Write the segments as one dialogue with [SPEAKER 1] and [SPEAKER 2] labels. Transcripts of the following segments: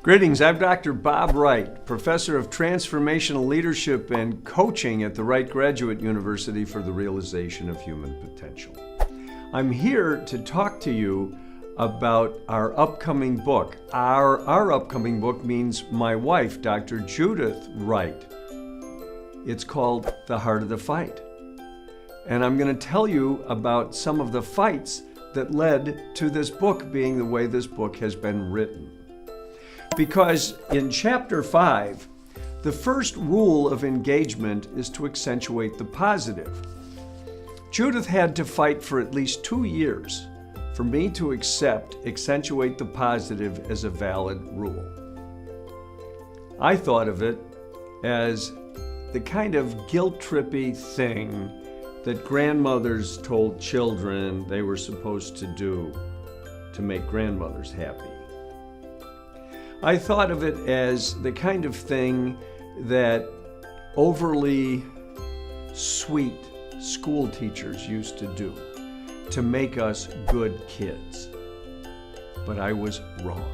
[SPEAKER 1] Greetings, I'm Dr. Bob Wright, Professor of Transformational Leadership and Coaching at the Wright Graduate University for the Realization of Human Potential. I'm here to talk to you about our upcoming book. Our upcoming book means my wife, Dr. Judith Wright. It's called The Heart of the Fight. And I'm going to tell you about some of the fights that led to this book being the way this book has been written. Because in chapter 5, the first rule of engagement is to accentuate the positive. Judith had to fight for at least 2 years for me to accentuate the positive as a valid rule. I thought of it as the kind of guilt-trippy thing that grandmothers told children they were supposed to do to make grandmothers happy. I thought of it as the kind of thing that overly sweet school teachers used to do to make us good kids. But I was wrong.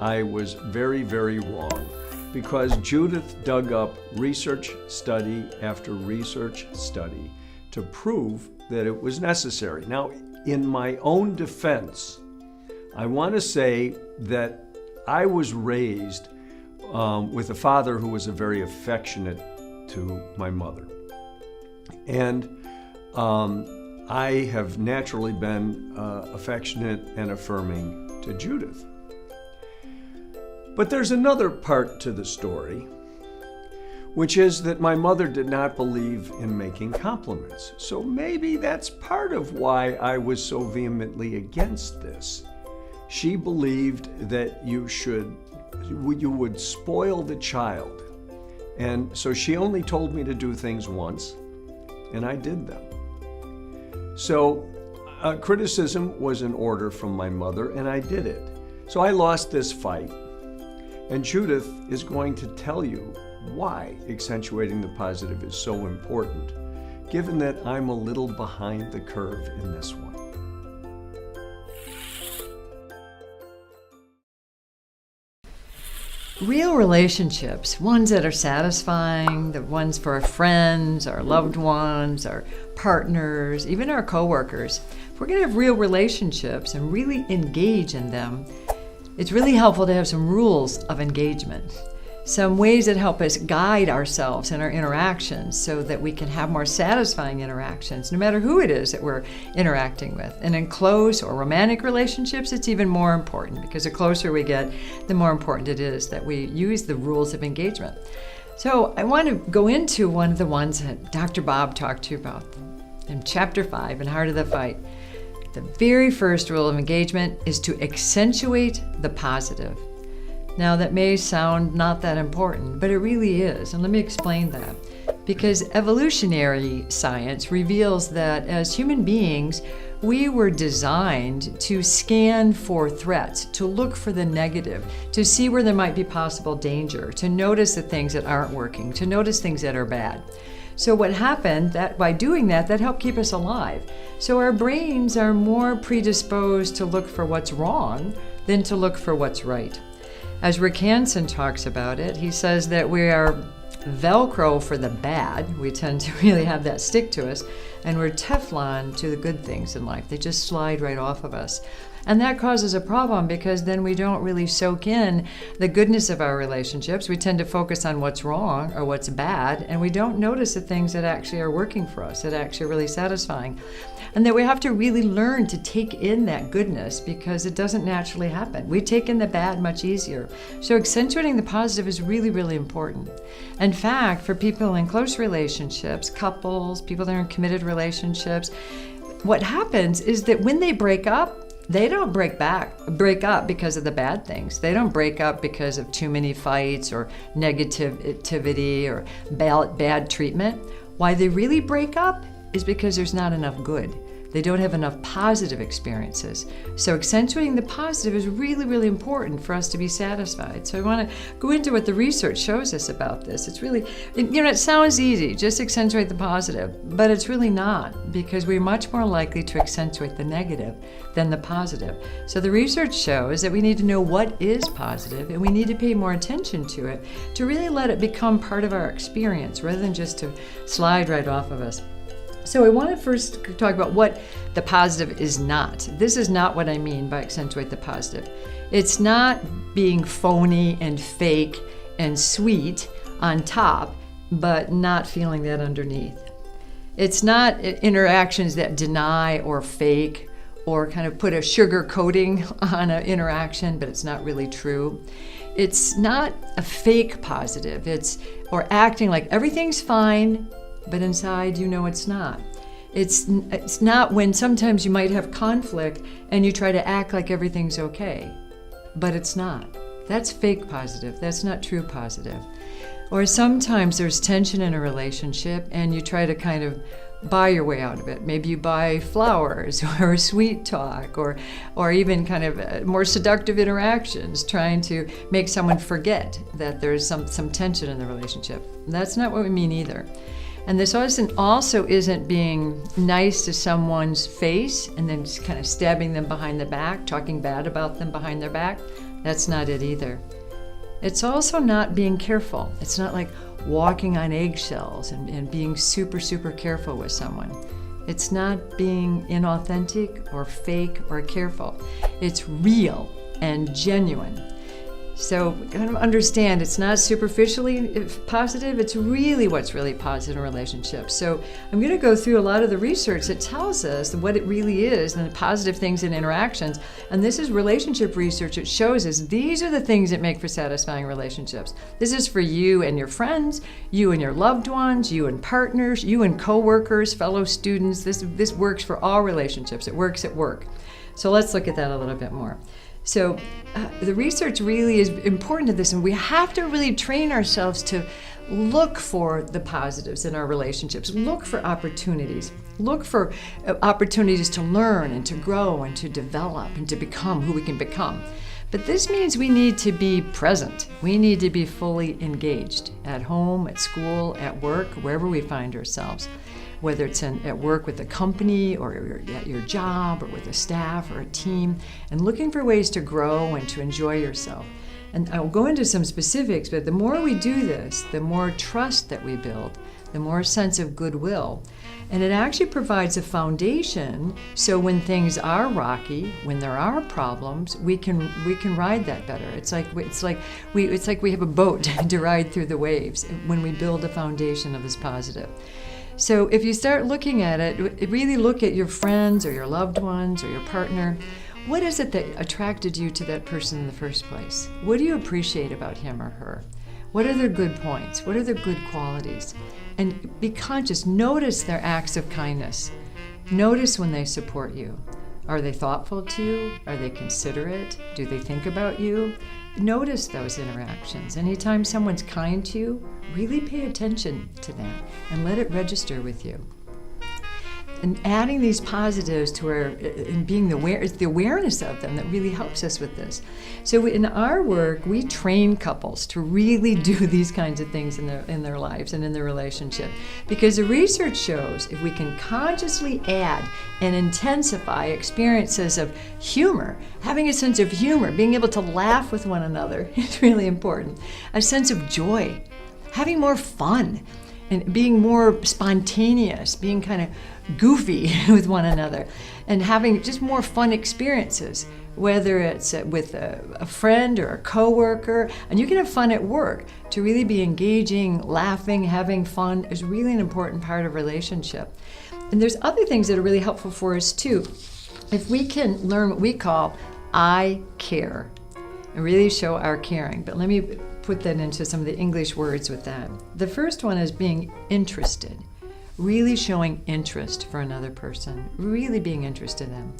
[SPEAKER 1] I was very, very wrong, because Judith dug up research study after research study to prove that it was necessary. Now, in my own defense, I want to say that I was raised with a father who was very affectionate to my mother. And I have naturally been affectionate and affirming to Judith. But there's another part to the story, which is that my mother did not believe in making compliments. So maybe that's part of why I was so vehemently against this. She believed that you would spoil the child. And so she only told me to do things once, and I did them. So criticism was an order from my mother, and I did it. So I lost this fight. And Judith is going to tell you why accentuating the positive is so important, given that I'm a little behind the curve in this one.
[SPEAKER 2] Real relationships, ones that are satisfying, the ones for our friends, our loved ones, our partners, even our coworkers. If we're going to have real relationships and really engage in them, it's really helpful to have some rules of engagement, some ways that help us guide ourselves in our interactions so that we can have more satisfying interactions, no matter who it is that we're interacting with. And in close or romantic relationships, it's even more important, because the closer we get, the more important it is that we use the rules of engagement. So I want to go into one of the ones that Dr. Bob talked to you about in Chapter 5, in Heart of the Fight. The very first rule of engagement is to accentuate the positive. Now, that may sound not that important, but it really is, and let me explain that. Because evolutionary science reveals that as human beings, we were designed to scan for threats, to look for the negative, to see where there might be possible danger, to notice the things that aren't working, to notice things that are bad. So what happened, that by doing that helped keep us alive. So our brains are more predisposed to look for what's wrong than to look for what's right. As Rick Hansen talks about it, he says that we are Velcro for the bad. We tend to really have that stick to us. And we're Teflon to the good things in life. They just slide right off of us. And that causes a problem, because then we don't really soak in the goodness of our relationships. We tend to focus on what's wrong or what's bad, and we don't notice the things that actually are working for us, that actually are really satisfying. And that we have to really learn to take in that goodness, because it doesn't naturally happen. We take in the bad much easier. So accentuating the positive is really, really important. In fact, for people in close relationships, couples, people that are in committed relationships, what happens is that when they break up, they don't break up because of the bad things. They don't break up because of too many fights or negativity or bad treatment. Why they really break up is because there's not enough good. They don't have enough positive experiences. So accentuating the positive is really, really important for us to be satisfied. So I want to go into what the research shows us about this. It's really, it sounds easy, just accentuate the positive, but it's really not, because we're much more likely to accentuate the negative than the positive. So the research shows that we need to know what is positive, and we need to pay more attention to it to really let it become part of our experience rather than just to slide right off of us. So I want to first talk about what the positive is not. This is not what I mean by accentuate the positive. It's not being phony and fake and sweet on top, but not feeling that underneath. It's not interactions that deny or fake or kind of put a sugar coating on an interaction, but it's not really true. It's not a fake positive. Or acting like everything's fine, but inside you know it's not. It's not when sometimes you might have conflict and you try to act like everything's okay, but it's not. That's fake positive. That's not true positive. Or sometimes there's tension in a relationship and you try to kind of buy your way out of it. Maybe you buy flowers or sweet talk or even kind of more seductive interactions, trying to make someone forget that there's some tension in the relationship. That's not what we mean either. And this also isn't being nice to someone's face and then just kind of stabbing them behind the back, talking bad about them behind their back. That's not it either. It's also not being careful. It's not like walking on eggshells and being super, super careful with someone. It's not being inauthentic or fake or careful. It's real and genuine. So kind of understand it's not superficially positive, it's really what's really positive in relationships. So I'm going to go through a lot of the research that tells us what it really is and the positive things in interactions. And this is relationship research. It shows us these are the things that make for satisfying relationships. This is for you and your friends, you and your loved ones, you and partners, you and coworkers, fellow students. This works for all relationships. It works at work. So let's look at that a little bit more. So the research really is important to this, and we have to really train ourselves to look for the positives in our relationships, look for opportunities to learn and to grow and to develop and to become who we can become. But this means we need to be present. We need to be fully engaged at home, at school, at work, wherever we find ourselves. Whether it's at work with a company or at your job or with a staff or a team, and looking for ways to grow and to enjoy yourself. And I'll go into some specifics, but the more we do this, the more trust that we build, the more sense of goodwill. And it actually provides a foundation so when things are rocky, when there are problems, we can ride that better. It's like we have a boat to ride through the waves when we build a foundation of this positive. So if you start looking at it, really look at your friends or your loved ones or your partner. What is it that attracted you to that person in the first place? What do you appreciate about him or her? What are their good points? What are their good qualities? And be conscious. Notice their acts of kindness. Notice when they support you. Are they thoughtful to you? Are they considerate? Do they think about you? Notice those interactions. Anytime someone's kind to you, really pay attention to that and let it register with you. And adding these positives to and being it's the awareness of them that really helps us with this. So in our work, we train couples to really do these kinds of things in their lives and in their relationship. Because the research shows if we can consciously add and intensify experiences of humor, having a sense of humor, being able to laugh with one another is really important. A sense of joy, having more fun, and being more spontaneous, being kind of goofy with one another, and having just more fun experiences, whether it's with a friend or a coworker. And you can have fun at work. To really be engaging, laughing, having fun is really an important part of relationship. And there's other things that are really helpful for us too. If we can learn what we call I care, and really show our caring. But let me put that into some of the English words with that. The first one is being interested, really showing interest for another person, really being interested in them.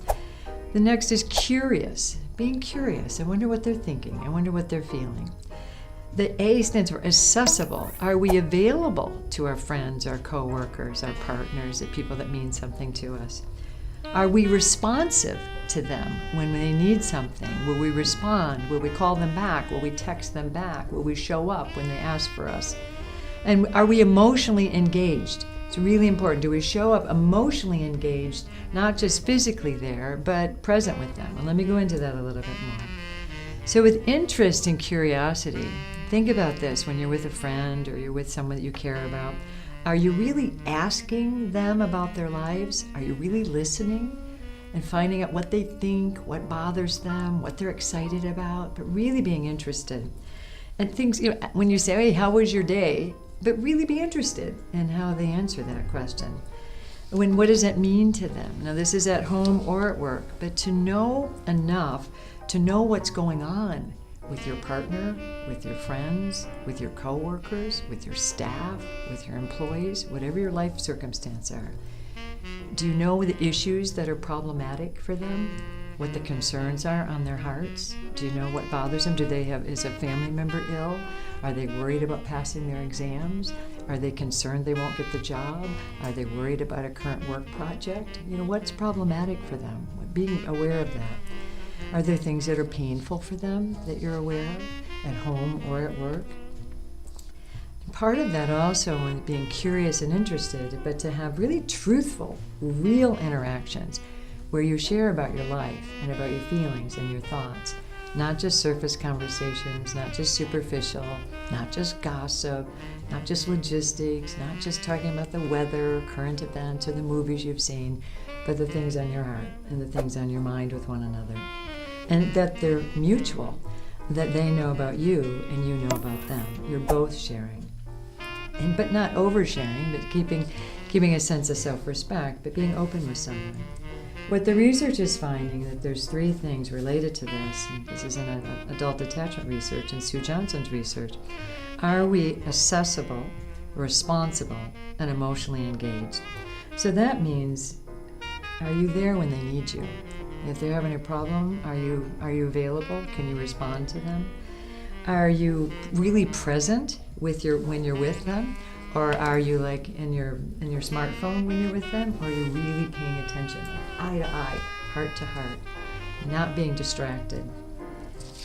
[SPEAKER 2] The next is curious, being curious. I wonder what they're thinking. I wonder what they're feeling. The A stands for accessible. Are we available to our friends, our coworkers, our partners, the people that mean something to us? Are we responsive to them when they need something? Will we respond? Will we call them back? Will we text them back? Will we show up when they ask for us? And are we emotionally engaged? It's really important. Do we show up emotionally engaged, not just physically there, but present with them? And let me go into that a little bit more. So with interest and curiosity, think about this when you're with a friend or you're with someone that you care about. Are you really asking them about their lives? Are you really listening and finding out what they think, what bothers them, what they're excited about, but really being interested? And things, when you say, hey, how was your day? But really be interested in how they answer that question. What does that mean to them? Now, this is at home or at work, but to know enough to know what's going on with your partner, with your friends, with your coworkers, with your staff, with your employees, whatever your life circumstance are. Do you know the issues that are problematic for them? What the concerns are on their hearts? Do you know what bothers them? Is a family member ill? Are they worried about passing their exams? Are they concerned they won't get the job? Are they worried about a current work project? What's problematic for them? Being aware of that. Are there things that are painful for them that you're aware of at home or at work? Part of that also is being curious and interested, but to have really truthful, real interactions where you share about your life and about your feelings and your thoughts. Not just surface conversations, not just superficial, not just gossip, not just logistics, not just talking about the weather, current events, or the movies you've seen, but the things on your heart and the things on your mind with one another. And that they're mutual, that they know about you and you know about them. You're both sharing. But not oversharing, but keeping a sense of self-respect, but being open with someone. What the research is finding that there's 3 things related to this, and this is in adult attachment research and Sue Johnson's research. Are we accessible, responsible, and emotionally engaged? So that means, are you there when they need you? If they're having a problem, are you available? Can you respond to them? Are you really present when you're with them? Or are you like in your smartphone when you're with them? Or are you really paying attention, like eye to eye, heart to heart, not being distracted?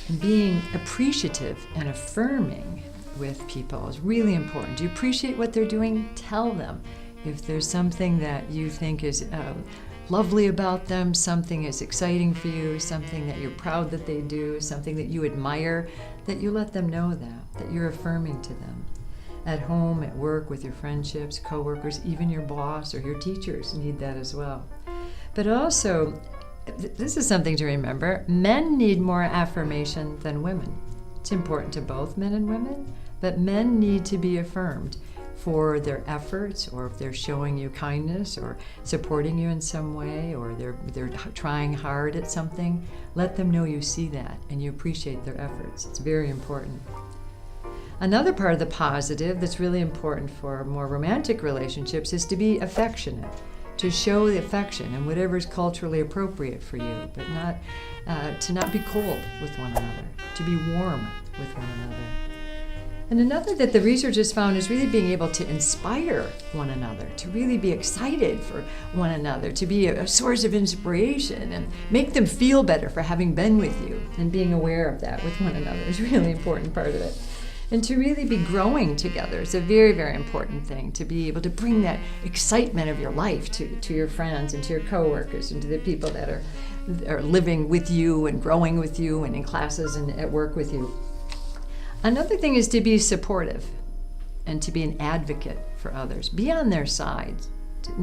[SPEAKER 2] And being appreciative and affirming with people is really important. Do you appreciate what they're doing? Tell them. If there's something that you think is lovely about them, something is exciting for you, something that you're proud that they do, something that you admire, that you let them know that you're affirming to them. At home, at work, with your friendships, coworkers, even your boss or your teachers need that as well. But also, this is something to remember, men need more affirmation than women. It's important to both men and women, but men need to be affirmed for their efforts, or if they're showing you kindness or supporting you in some way, or they're trying hard at something. Let them know you see that and you appreciate their efforts. It's very important. Another part of the positive that's really important for more romantic relationships is to be affectionate, to show the affection and whatever is culturally appropriate for you, but to not be cold with one another, to be warm with one another. And another that the research has found is really being able to inspire one another, to really be excited for one another, to be a source of inspiration and make them feel better for having been with you, and being aware of that with one another is a really important part of it. And to really be growing together is a very, very important thing, to be able to bring that excitement of your life to your friends and to your coworkers and to the people that are living with you and growing with you and in classes and at work with you. Another thing is to be supportive and to be an advocate for others. Be on their side.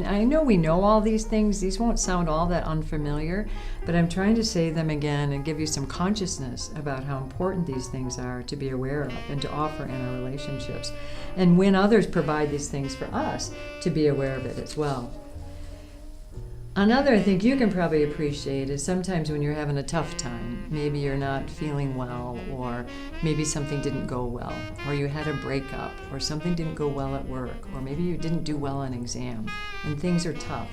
[SPEAKER 2] I know we know all these things. These won't sound all that unfamiliar, but I'm trying to say them again and give you some consciousness about how important these things are to be aware of and to offer in our relationships. And when others provide these things for us, to be aware of it as well. Another I think you can probably appreciate is sometimes when you're having a tough time, maybe you're not feeling well, or maybe something didn't go well, or you had a breakup, or something didn't go well at work, or maybe you didn't do well on an exam, and things are tough.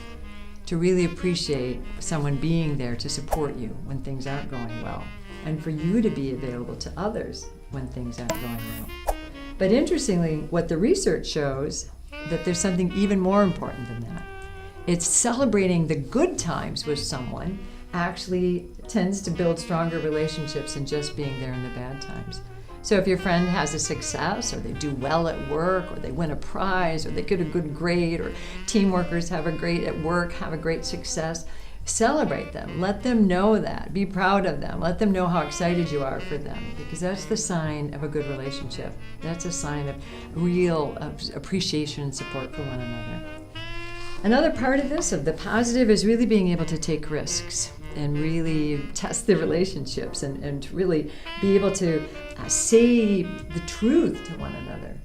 [SPEAKER 2] To really appreciate someone being there to support you when things aren't going well, and for you to be available to others when things aren't going well. But interestingly, what the research shows, that there's something even more important than that. It's celebrating the good times with someone actually tends to build stronger relationships than just being there in the bad times. So if your friend has a success, or they do well at work, or they win a prize, or they get a good grade, or team workers have a great success, celebrate them. Let them know that. Be proud of them. Let them know how excited you are for them, because that's the sign of a good relationship. That's a sign of real appreciation and support for one another. Another part of this, of the positive, is really being able to take risks and really test the relationships and to really be able to say the truth to one another.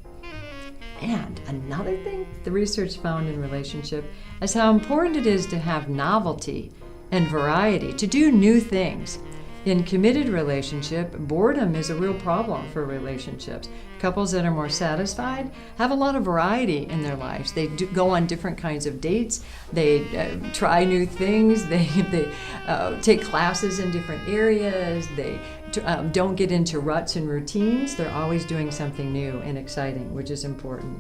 [SPEAKER 2] And another thing the research found in relationship is how important it is to have novelty and variety, to do new things. In committed relationship, boredom is a real problem for relationships. Couples that are more satisfied have a lot of variety in their lives. They go on different kinds of dates. They try new things. They take classes in different areas. They don't get into ruts and routines. They're always doing something new and exciting, which is important.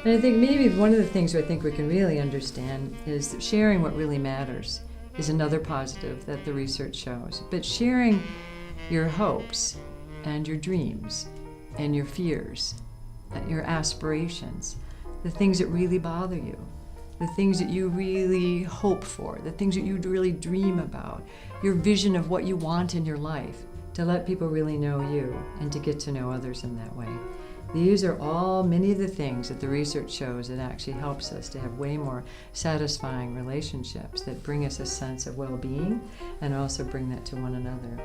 [SPEAKER 2] And I think maybe one of the things I think we can really understand is that sharing what really matters is another positive that the research shows. But sharing your hopes and your dreams and your fears, your aspirations, the things that really bother you, the things that you really hope for, the things that you really dream about, your vision of what you want in your life, to let people really know you and to get to know others in that way. These are all many of the things that the research shows that actually helps us to have way more satisfying relationships that bring us a sense of well-being and also bring that to one another.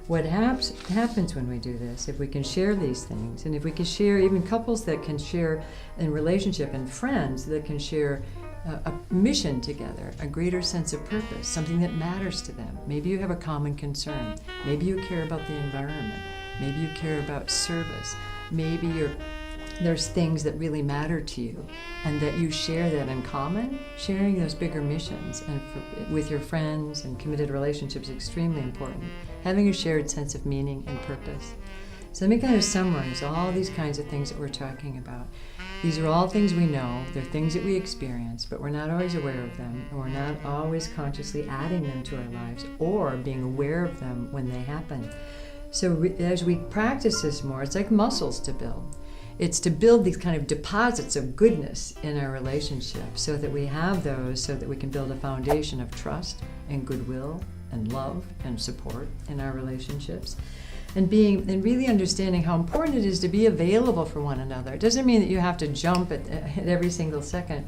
[SPEAKER 2] What happens when we do this, if we can share these things, and if we can share, even couples that can share in relationship and friends that can share a mission together, a greater sense of purpose, something that matters to them. Maybe you have a common concern. Maybe you care about the environment. Maybe you care about service. Maybe there's things that really matter to you and that you share that in common. Sharing those bigger missions and with your friends and committed relationships is extremely important. Having a shared sense of meaning and purpose. So let me kind of summarize all these kinds of things that we're talking about. These are all things we know. They're things that we experience, but we're not always aware of them, and we're not always consciously adding them to our lives or being aware of them when they happen. So as we practice this more, it's like muscles to build. It's to build these kind of deposits of goodness in our relationships so that we have those, so that we can build a foundation of trust and goodwill and love and support in our relationships. And really understanding how important it is to be available for one another. It doesn't mean that you have to jump at every single second,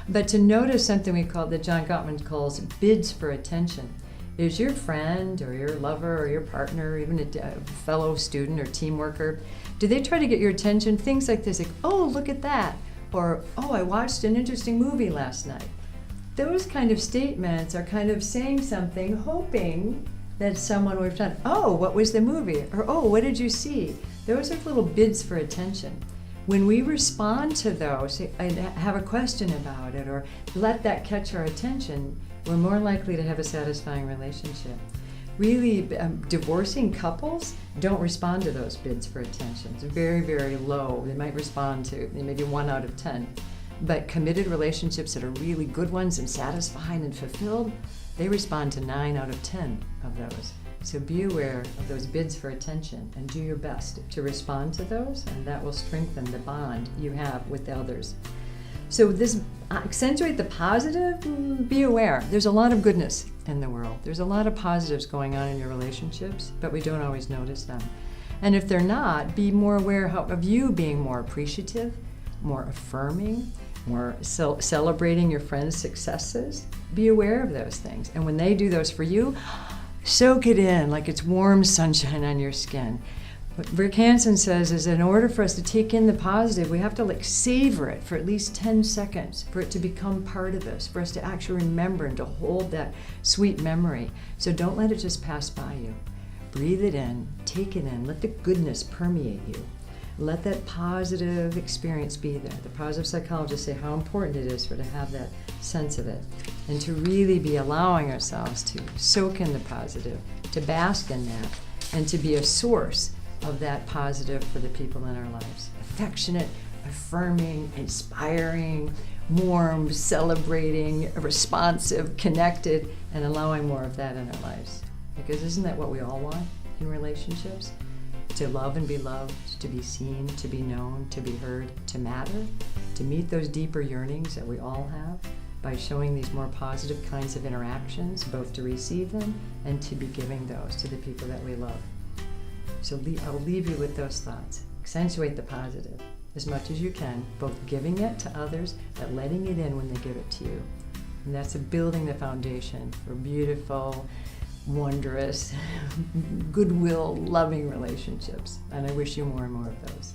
[SPEAKER 2] but to notice something that John Gottman calls bids for attention. Is your friend or your lover or your partner, or even a fellow student or team worker, do they try to get your attention? Things like this, like, oh, look at that, or oh, I watched an interesting movie last night. Those kind of statements are kind of saying something, hoping that someone would have done, oh, what was the movie? Or, oh, what did you see? Those are little bids for attention. When we respond to those and have a question about it or let that catch our attention, we're more likely to have a satisfying relationship. Really, divorcing couples don't respond to those bids for attention. It's very, very low. They might respond to maybe 1 out of 10. But committed relationships that are really good ones and satisfying and fulfilled, they respond to 9 out of 10 of those. So be aware of those bids for attention and do your best to respond to those, and that will strengthen the bond you have with the others. So this accentuate the positive, be aware. There's a lot of goodness in the world. There's a lot of positives going on in your relationships, but we don't always notice them. And if they're not, be more aware of you being more appreciative, more affirming, more celebrating your friends' successes. Be aware of those things. And when they do those for you, soak it in like it's warm sunshine on your skin. What Rick Hansen says is that in order for us to take in the positive, we have to savor it for at least 10 seconds for it to become part of us, for us to actually remember and to hold that sweet memory. So don't let it just pass by you. Breathe it in, take it in, let the goodness permeate you. Let that positive experience be there. The positive psychologists say how important it is to have that sense of it and to really be allowing ourselves to soak in the positive, to bask in that, and to be a source of that positive for the people in our lives. Affectionate, affirming, inspiring, warm, celebrating, responsive, connected, and allowing more of that in our lives. Because isn't that what we all want in relationships? To love and be loved, to be seen, to be known, to be heard, to matter, to meet those deeper yearnings that we all have by showing these more positive kinds of interactions, both to receive them and to be giving those to the people that we love. So I'll leave you with those thoughts. Accentuate the positive as much as you can, both giving it to others, but letting it in when they give it to you. And that's building the foundation for beautiful, wondrous, goodwill, loving relationships. And I wish you more and more of those.